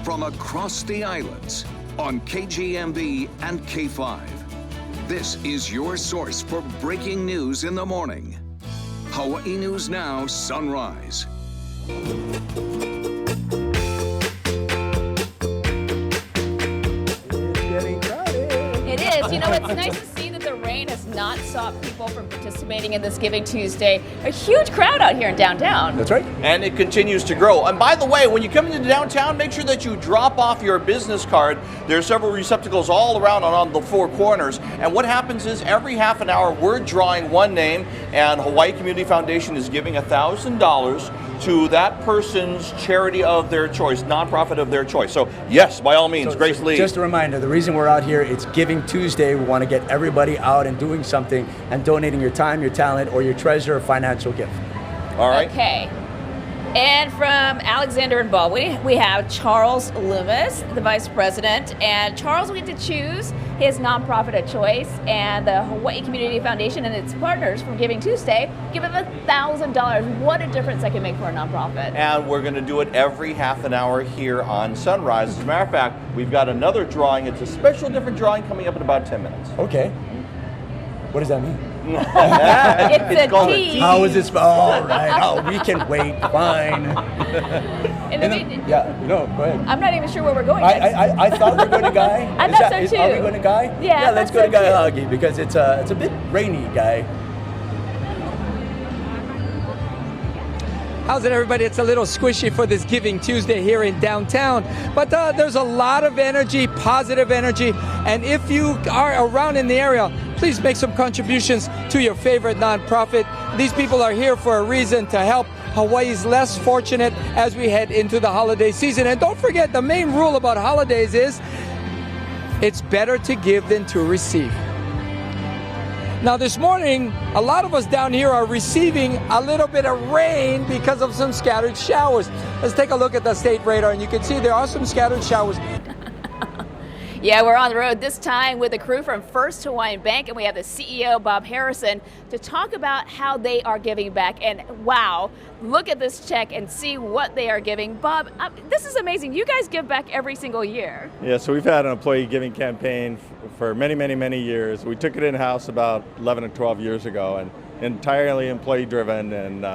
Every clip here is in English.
from across the islands on KGMB and K5. This is your source for breaking news in the morning. Hawaii News Now Sunrise. It is. You know, it's nice to see that the rain has not stopped people from participating in this Giving Tuesday. A huge crowd out here in downtown. That's right. And it continues to grow. And by the way, when you come into downtown, make sure that you drop off your business card. There are several receptacles all around on the four corners. And what happens is every half an hour, we're drawing one name, and Hawaii Community Foundation is giving $1,000 to that person's charity of their choice, nonprofit of their choice. So yes, by all means, Grace Lee. Just a reminder, the reason we're out here, it's Giving Tuesday. We want to get everybody out and doing something and donating your time, your talent, or your treasure or financial gift. All right. Okay. And from Alexander and Baldwin, we have Charles Loomis, the vice president. And Charles will get to choose his nonprofit of choice. And the Hawaii Community Foundation and its partners from Giving Tuesday give him $1,000. What a difference that can make for a nonprofit. And we're going to do it every half an hour here on Sunrise. As a matter of fact, we've got another drawing. It's a special different drawing coming up in about 10 minutes. Okay. What does that mean? It's called a a tease. How is this? All right. Oh, we can wait. Fine. Yeah. No. Go ahead. I'm not even sure where we're going next. I thought we were going to Guy. I thought so too. Are we going to Guy? Yeah, let's that's go to so Guy too. Huggy because it's a bit rainy, Guy. How's it, everybody? It's a little squishy for this Giving Tuesday here in downtown, but there's a lot of energy, positive energy, and if you are around in the area, please make some contributions to your favorite nonprofit. These people are here for a reason, to help Hawaii's less fortunate as we head into the holiday season. And don't forget, the main rule about holidays is it's better to give than to receive. Now this morning, a lot of us down here are receiving a little bit of rain because of some scattered showers. Let's take a look at the state radar, and you can see there are some scattered showers. Yeah, we're on the road this time with a crew from First Hawaiian Bank, and we have the CEO, Bob Harrison, to talk about how they are giving back. And wow, look at this check and see what they are giving. Bob, this is amazing. You guys give back every single year. Yeah, so we've had an employee giving campaign for many, many, many years. We took it in-house about 11 or 12 years ago, and entirely employee-driven, and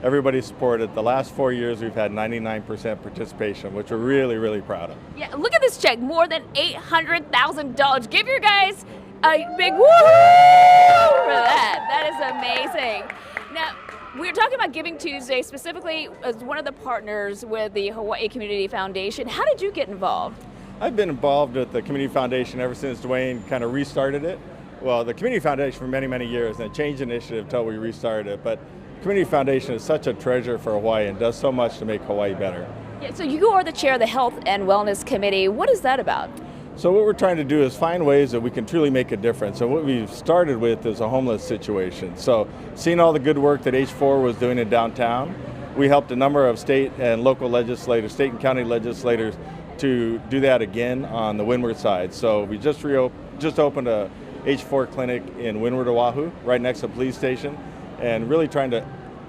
everybody supported. The last 4 years, we've had 99% participation, which we're really, really proud of. Yeah, look at this check, more than $800,000. Give your guys a big woo for that. That is amazing. Now, we're talking about Giving Tuesday, specifically as one of the partners with the Hawaii Community Foundation. How did you get involved? I've been involved with the Community Foundation ever since Dwayne kind of restarted it. Well, the Community Foundation for many, many years, and it changed initiative until we restarted it. But Community Foundation is such a treasure for Hawaii and does so much to make Hawaii better. Yeah, so you are the chair of the Health and Wellness Committee. What is that about? So what we're trying to do is find ways that we can truly make a difference. And what we've started with is a homeless situation. So seeing all the good work that H4 was doing in downtown, we helped a number of state and local legislators, state and county legislators, to do that again on the Windward side. So we just opened a H4 clinic in Windward, Oahu, right next to the police station, and really trying to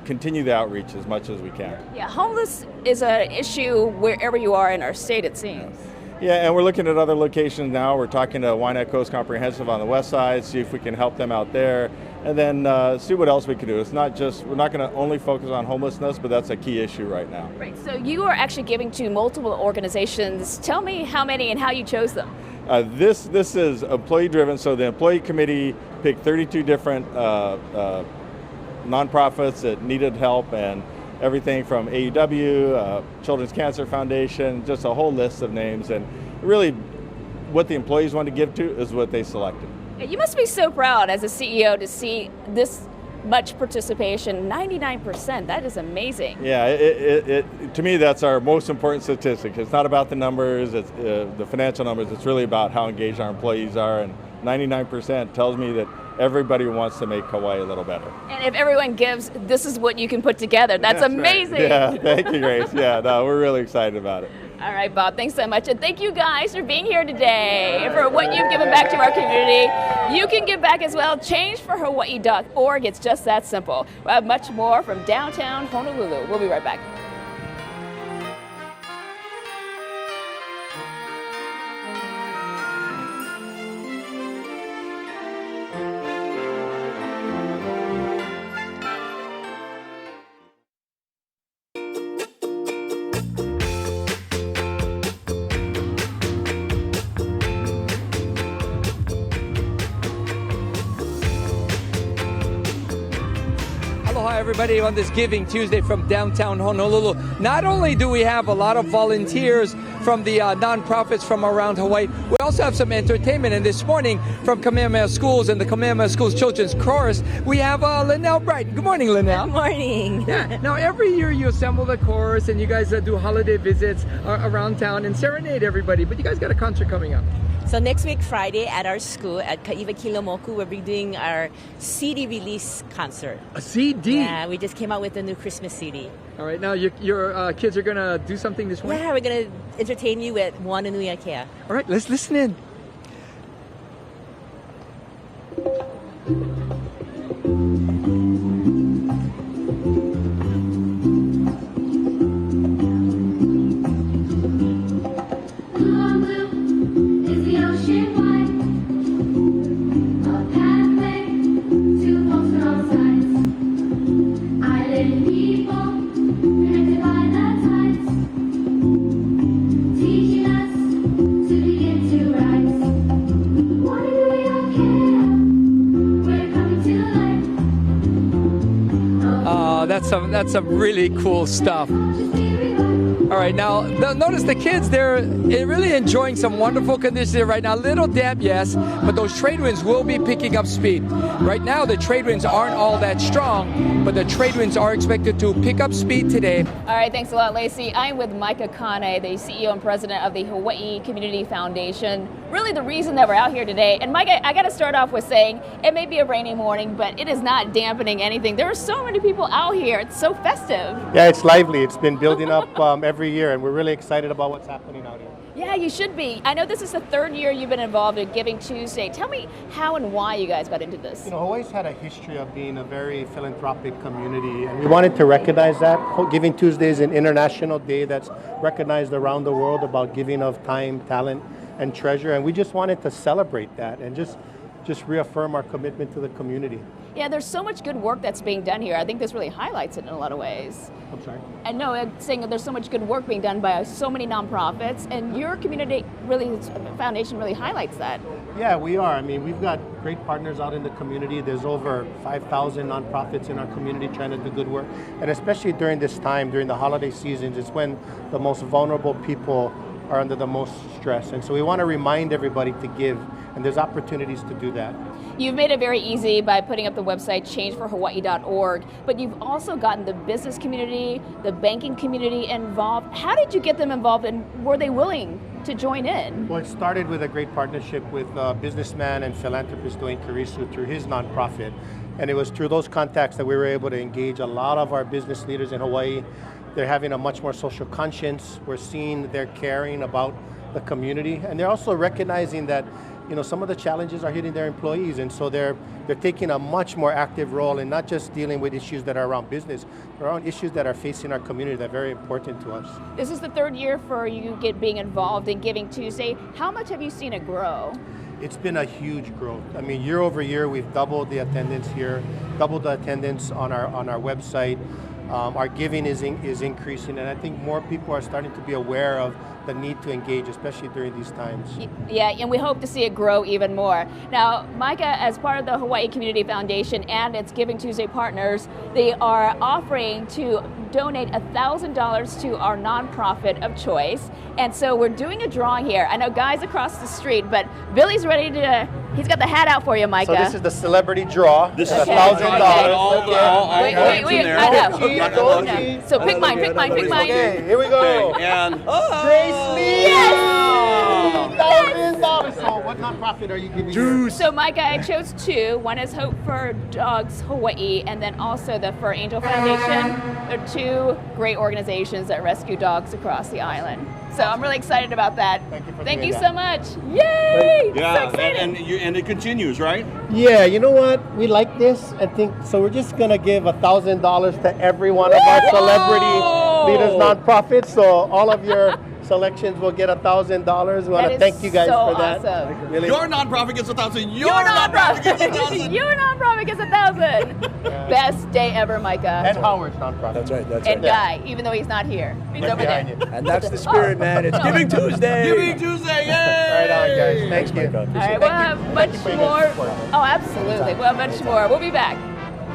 continue the outreach as much as we can. Yeah, homeless is an issue wherever you are in our state, it seems. Yeah, and we're looking at other locations now. We're talking to Waianae Coast Comprehensive on the west side, see if we can help them out there, and then see what else we can do. It's not just, we're not going to only focus on homelessness, but that's a key issue right now. Right, so you are actually giving to multiple organizations. Tell me how many and how you chose them. This is employee driven, so the employee committee picked 32 different nonprofits that needed help, and everything from AEW, Children's Cancer Foundation, just a whole list of names. And really what the employees want to give to is what they selected. You must be so proud as a CEO to see this much participation, 99%. That is amazing. Yeah, to me, that's our most important statistic. It's not about the numbers, it's the financial numbers. It's really about how engaged our employees are, and 99% tells me that everybody wants to make Hawaii a little better. And if everyone gives, this is what you can put together. That's amazing. Right. Yeah, thank you, Grace. Yeah, no, we're really excited about it. All right, Bob, thanks so much. And thank you guys for being here today and for what you've given back to our community. You can give back as well. Changeforhawaii.org. It's just that simple. We'll have much more from downtown Honolulu. We'll be right back. everybody on this Giving Tuesday from downtown Honolulu. Not only do we have a lot of volunteers from the nonprofits from around Hawaii, we also have some entertainment. And this morning from Kamehameha Schools and the Kamehameha Schools Children's Chorus, we have Linnell Bright. Good morning, Linnell. Good morning. Yeah. Now, every year you assemble the chorus and you guys do holiday visits around town and serenade everybody. But you guys got a concert coming up. So next week, Friday, at our school at Kaiwa Kilomoku, we'll be doing our CD release concert. A CD? Yeah, we just came out with a new Christmas CD. All right, now your kids are going to do something this morning? Yeah, we're going to entertain you with Moana Nui Akea. All right, let's listen in. That's some really cool stuff. All right, now notice the kids, they're really enjoying some wonderful conditions right now. A little damp, yes, but those trade winds will be picking up speed. Right now, the trade winds aren't all that strong, but the trade winds are expected to pick up speed today. All right, thanks a lot, Lacey. I'm with Micah Kane, the CEO and president of the Hawaii Community Foundation. Really the reason that we're out here today. And Micah, I got to start off with saying it may be a rainy morning, but it is not dampening anything. There are so many people out here. It's so festive. Yeah, it's lively. It's been building up every year, and we're really excited about what's happening out here. Yeah, you should be. I know this is the third year you've been involved in Giving Tuesday. Tell me how and why you guys got into this. You know, Hawaii's had a history of being a very philanthropic community, and we wanted to recognize that. Giving Tuesday is an international day that's recognized around the world about giving of time, talent, and treasure, and we just wanted to celebrate that and just reaffirm our commitment to the community. Yeah, there's so much good work that's being done here. I think this really highlights it in a lot of ways. I'm sorry? And no, I'm saying that there's so much good work being done by so many nonprofits, and your community foundation really highlights that. Yeah, we are. I mean, we've got great partners out in the community. There's over 5,000 nonprofits in our community trying to do good work. And especially during this time, during the holiday seasons, it's when the most vulnerable people are under the most stress. And so we want to remind everybody to give, and there's opportunities to do that. You've made it very easy by putting up the website changeforhawaii.org, but you've also gotten the business community, the banking community involved. How did you get them involved, and were they willing to join in? Well, it started with a great partnership with businessman and philanthropist Dwayne Karisu through his nonprofit. And it was through those contacts that we were able to engage a lot of our business leaders in Hawaii. They're having a much more social conscience. We're seeing they're caring about the community, and they're also recognizing that, you know, some of the challenges are hitting their employees, and so they're taking a much more active role in not just dealing with issues that are around business, but around issues that are facing our community that are very important to us. This is the third year for you being involved in Giving Tuesday. How much have you seen it grow? It's been a huge growth. I mean, year over year, we've doubled the attendance here, doubled the attendance on our website. Our giving is increasing, and I think more people are starting to be aware of the need to engage, especially during these times. Yeah, and we hope to see it grow even more. Now, Micah, as part of the Hawaii Community Foundation and its Giving Tuesday partners, they are offering to donate $1,000 to our nonprofit of choice. And so we're doing a drawing here. I know guys across the street, but Billy's ready to, he's got the hat out for you, Micah. So this is the celebrity draw. This is is $1,000. Wait, I know. No. So pick mine. Okay, here we go. And Grace Lee! Yes! $1,000. So what nonprofit are you giving to? So Micah, I chose two. One is Hope for Dogs Hawaii, and then also the Fur Angel Foundation. They're two great organizations that rescue dogs across the island. So I'm really excited about that. Thank you so much. Yay! yeah, So excited. and it continues, right? Yeah, you know what? We like this. I think so. We're just gonna give $1,000 to every one of our celebrity leaders nonprofits. So all of your selections will get $1,000. We want That to is thank you guys so for that. awesome. Really. Your nonprofit gets 1,000. Your nonprofit gets 1,000. Your nonprofit gets 1,000. Best day ever, Micah. And Howard's nonprofit. That's right. That's And right. Guy, even though he's not here. He's Right over behind there. you. And that's the spirit, man. It's Giving Tuesday. Giving Tuesday, yay! Right on, guys. Thank you. Micah. All right, we'll have much for your more. support. Oh, absolutely. We'll have much more. We'll be back.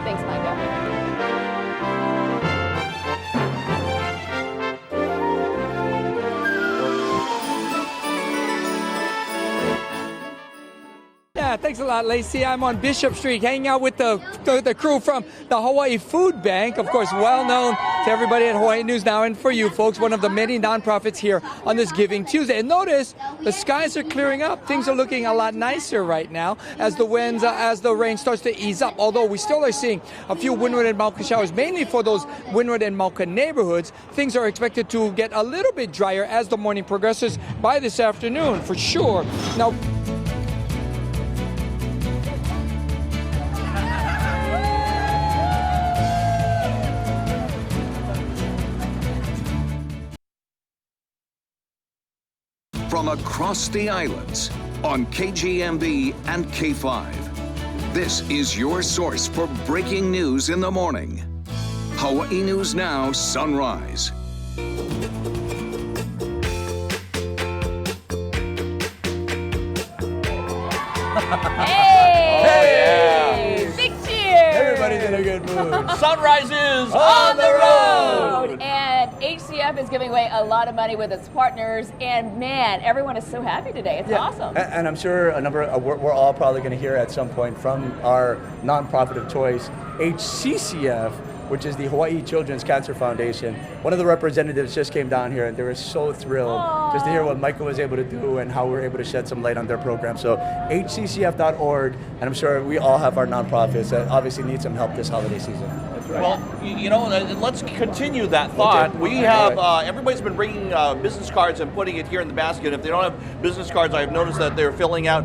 Thanks, Micah. Yeah, thanks a lot, Lacey. I'm on Bishop Street hanging out with the crew from the Hawaii Food Bank. Of course, well known to everybody at Hawaii News Now, and for you folks, one of the many nonprofits here on this Giving Tuesday. And notice the skies are clearing up. Things are looking a lot nicer right now as the winds, as the rain starts to ease up. Although we still are seeing a few windward and Mauka showers, mainly for those windward and Mauka neighborhoods. Things are expected to get a little bit drier as the morning progresses by this afternoon, for sure. Now, from across the islands on KGMB and K5. This is your source for breaking news in the morning. Hawaii News Now Sunrise. Hey! Big cheer! Everybody's in a good mood. Sunrise is On the road! And HCF is giving away a lot of money with its partners, and man, everyone is so happy today. It's awesome. And I'm sure we're all probably going to hear at some point from our nonprofit of choice, HCCF, which is the Hawaii Children's Cancer Foundation. One of the representatives just came down here, and they were so thrilled just to hear what Michael was able to do and how we were able to shed some light on their program. So hccf.org, and I'm sure we all have our nonprofits that obviously need some help this holiday season. Well, you know, let's continue that thought. Okay. We have, everybody's been bringing business cards and putting it here in the basket. If they don't have business cards, I've noticed that they're filling out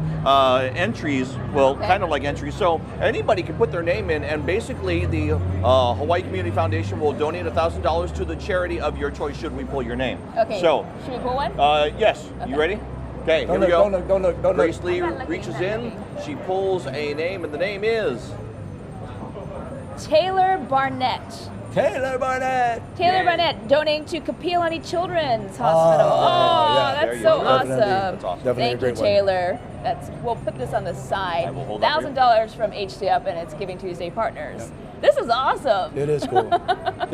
entries, kind of like entries. So anybody can put their name in, and basically the Hawaii Community Foundation will donate $1,000 to the charity of your choice should we pull your name. Okay, So, should we pull one? yes. Okay. You ready? Okay, here we Don't go. look. Grace Lee I'm not looking, reaches I'm not in, looking. she pulls a name, and the name is... Taylor Barnett. Taylor Barnett. Taylor Barnett donating to Kapiolani Children's Hospital. yeah, there That's you so go. awesome. That's awesome. Definitely a Thank you, great one. Taylor. We'll put this on the side. I will hold up for you. $1,000 from HCF and its Giving Tuesday partners. This is awesome. It is cool.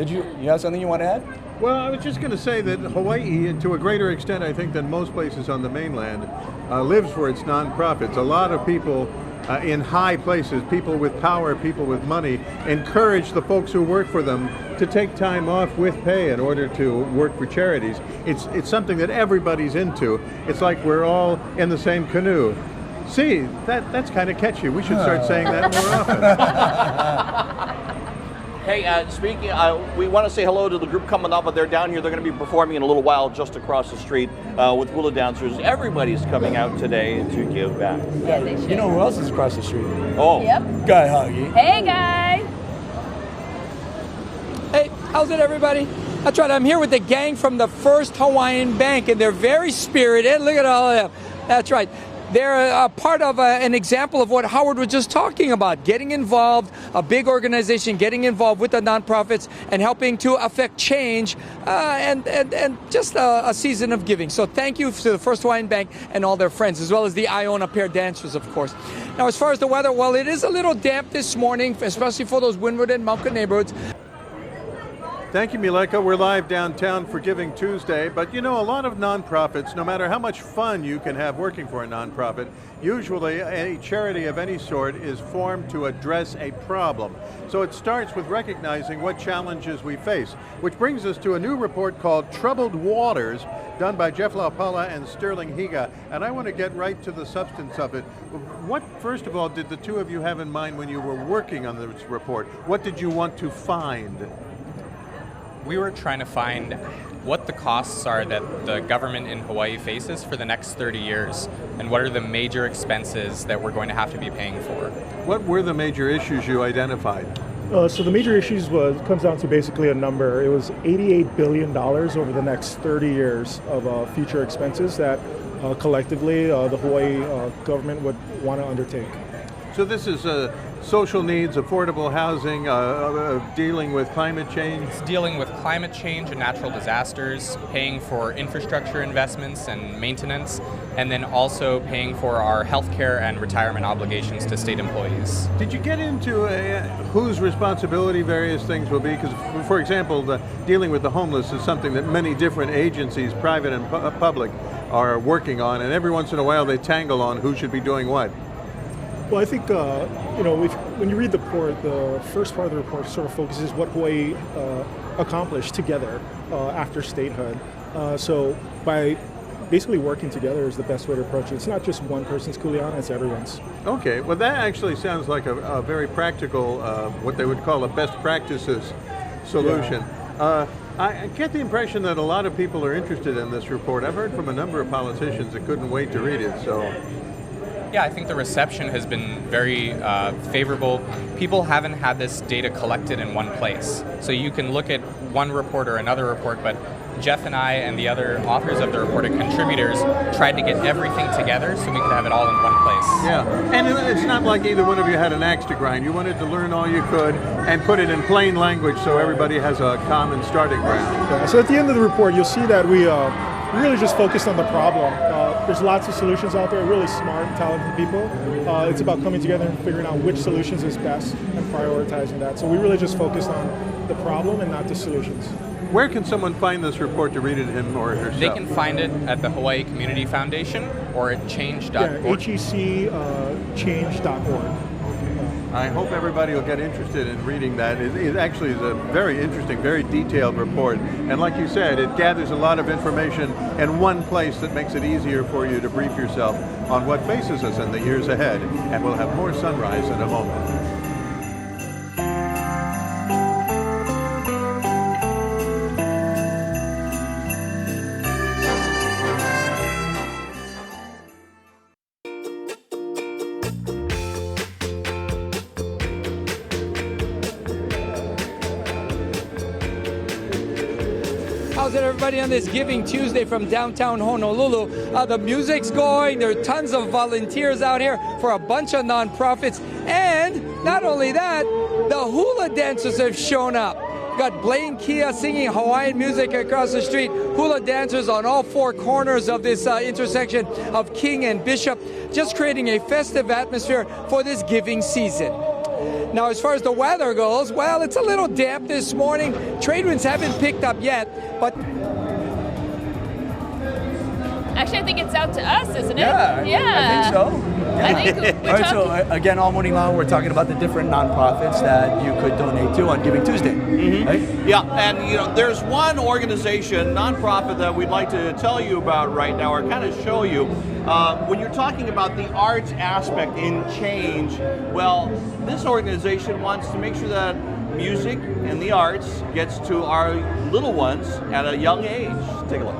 You have something you want to add? Well, I was just going to say that Hawaii, to a greater extent, I think, than most places on the mainland, lives for its nonprofits. A lot of people in high places, people with power, people with money, encourage the folks who work for them to take time off with pay in order to work for charities. It's something that everybody's into. It's like we're all in the same canoe. See, that's kind of catchy. We should start saying that more often. Hey, speaking, we want to say hello to the group coming up, but they're down here. They're going to be performing in a little while just across the street with Willow Dancers. Everybody's coming out today to give back. Yeah, they should. You know who else is across the street? Oh, Yep. Guy Huggy. Hey, guy. hey, how's it, everybody? That's right, I'm here with the gang from the First Hawaiian Bank, and they're very spirited. Look at all of them. That's right. They're a part of an example of what Howard was just talking about, getting involved, a big organization getting involved with the nonprofits and helping to affect change and just a season of giving. So thank you to the First Hawaiian Bank and all their friends, as well as the Iona Pair Dancers, of course. Now, as far as the weather, well, it is a little damp this morning, especially for those windward and Mauka neighborhoods. Thank you, Mileka. We're live downtown for Giving Tuesday, but you know, a lot of nonprofits, no matter how much fun you can have working for a nonprofit, usually a charity of any sort is formed to address a problem. So it starts with recognizing what challenges we face, which brings us to a new report called Troubled Waters, done by Jeff Laupala and Sterling Higa, and I want to get right to the substance of it. What, first of all, did the two of you have in mind when you were working on this report? What did you want to find? We were trying to find what the costs are that the government in Hawaii faces for the next 30 years, and what are the major expenses that we're going to have to be paying for. What were the major issues you identified? So the major issues comes down to basically a number. It was $88 billion over the next 30 years of future expenses that collectively the Hawaii government would want to undertake. So this is social needs, affordable housing, dealing with climate change? It's dealing with climate change and natural disasters, paying for infrastructure investments and maintenance, and then also paying for our healthcare and retirement obligations to state employees. Did you get into whose responsibility various things will be? Because, for example, dealing with the homeless is something that many different agencies, private and public, are working on, and every once in a while they tangle on who should be doing what. Well, I think, when you read the report, the first part of the report sort of focuses what Hawaii accomplished together after statehood. So by basically working together is the best way to approach it. It's not just one person's kuleana, it's everyone's. Okay, well that actually sounds like a very practical, what they would call a best practices solution. Yeah. I get the impression that a lot of people are interested in this report. I've heard from a number of politicians that couldn't wait to read it, so. Yeah, I think the reception has been very favorable. People haven't had this data collected in one place. So you can look at one report or another report, but Jeff and I and the other authors of the report and contributors tried to get everything together so we could have it all in one place. Yeah, and it's not like either one of you had an axe to grind. You wanted to learn all you could and put it in plain language so everybody has a common starting ground. Yeah, so at the end of the report, you'll see that we really just focused on the problem. There's lots of solutions out there, really smart, talented people. It's about coming together and figuring out which solutions is best and prioritizing that. So we really just focused on the problem and not the solutions. Where can someone find this report to read it, him or herself? They can find it at the Hawaii Community Foundation or at change.org. Yeah, HEC-change.org. I hope everybody will get interested in reading that. It actually is a very interesting, very detailed report. And like you said, it gathers a lot of information in one place that makes it easier for you to brief yourself on what faces us in the years ahead. And we'll have more Sunrise in a moment. How's it, everybody, on this Giving Tuesday from downtown Honolulu? The music's going. There are tons of volunteers out here for a bunch of nonprofits. And not only that, the hula dancers have shown up. We've got Blaine Kia singing Hawaiian music across the street. Hula dancers on all four corners of this intersection of King and Bishop, just creating a festive atmosphere for this giving season. Now, as far as the weather goes, well, it's a little damp this morning. Trade winds haven't picked up yet, but... Actually, I think it's out to us, isn't it? Yeah, I think so. Yeah. I think we're All right, talking... so again, all morning long, we're talking about the different nonprofits that you could donate to on Giving Tuesday. Right? Yeah, and there's one organization, nonprofit, that we'd like to tell you about right now, or kind of show you. When you're talking about the arts aspect in change, well, this organization wants to make sure that music and the arts gets to our little ones at a young age. Take a look.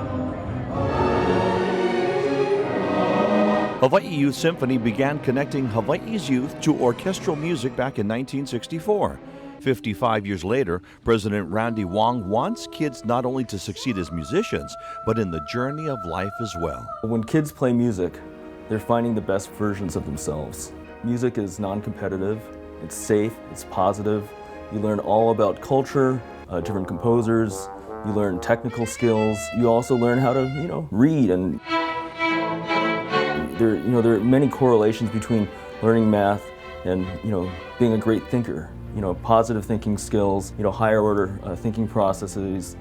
Hawaii Youth Symphony began connecting Hawaii's youth to orchestral music back in 1964. 55 years later, President Randy Wong wants kids not only to succeed as musicians, but in the journey of life as well. When kids play music, they're finding the best versions of themselves. Music is non-competitive, it's safe, it's positive. You learn all about culture, different composers, you learn technical skills. You also learn how to, read, and there are many correlations between learning math and, being a great thinker. Positive thinking skills, higher order thinking processes,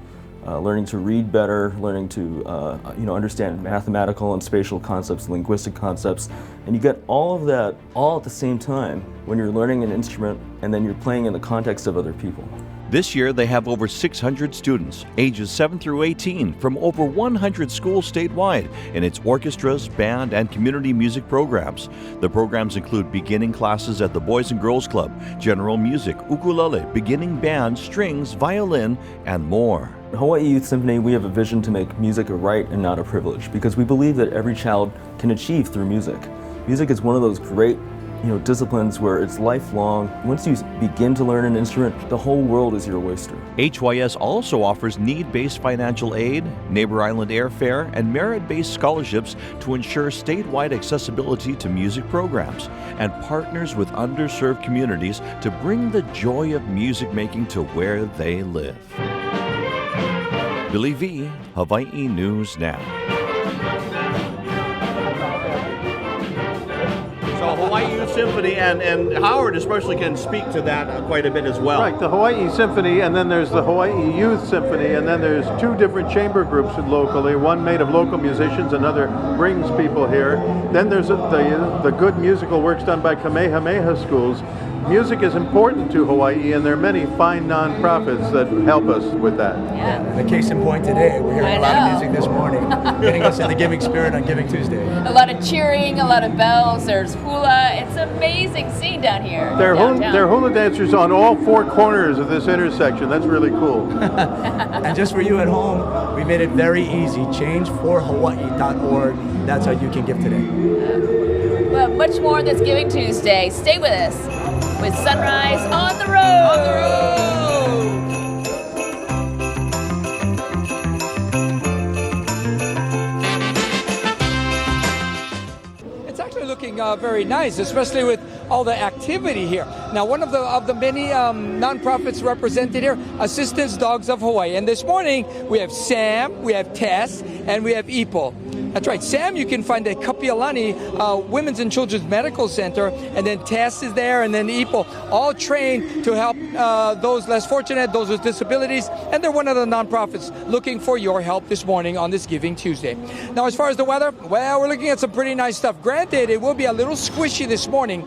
learning to read better, learning to, understand mathematical and spatial concepts, linguistic concepts. And you get all of that all at the same time when you're learning an instrument and then you're playing in the context of other people. This year, they have over 600 students, ages 7 through 18, from over 100 schools statewide in its orchestras, band, and community music programs. The programs include beginning classes at the Boys and Girls Club, general music, ukulele, beginning band, strings, violin, and more. At Hawaii Youth Symphony, we have a vision to make music a right and not a privilege, because we believe that every child can achieve through music. Music is one of those great disciplines where it's lifelong. Once you begin to learn an instrument, the whole world is your oyster. HYS also offers need-based financial aid, Neighbor Island airfare, and merit-based scholarships to ensure statewide accessibility to music programs, and partners with underserved communities to bring the joy of music making to where they live. Billy V, Hawaii News Now. So Hawaii Youth Symphony, and Howard especially can speak to that quite a bit as well. Right, the Hawaii Symphony, and then there's the Hawaii Youth Symphony, and then there's two different chamber groups locally, one made of local musicians, another brings people here. Then there's the good musical works done by Kamehameha schools. Music is important to Hawaii, and there are many fine nonprofits that help us with that. Yeah. The case in point today, we're hearing a lot of music this morning, getting us in the giving spirit on Giving Tuesday. A lot of cheering, a lot of bells, there's hula. It's an amazing scene down here. There downtown. are hula dancers on all four corners of this intersection. That's really cool. And just for you at home, we made it very easy. Changeforhawaii.org. That's how you can give today. Well, much more this Giving Tuesday. Stay with us with Sunrise on the Road. On the road. It's actually looking very nice, especially with all the activity here. Now, one of the many nonprofits represented here, Assistance Dogs of Hawaii. And this morning, we have Sam, we have Tess, and we have Ipo. That's right. Sam, you can find at Kapiolani Women's and Children's Medical Center, and then Tess is there, and then Ipo, all trained to help those less fortunate, those with disabilities, and they're one of the nonprofits looking for your help this morning on this Giving Tuesday. Now, as far as the weather, well, we're looking at some pretty nice stuff. Granted, it will be a little squishy this morning.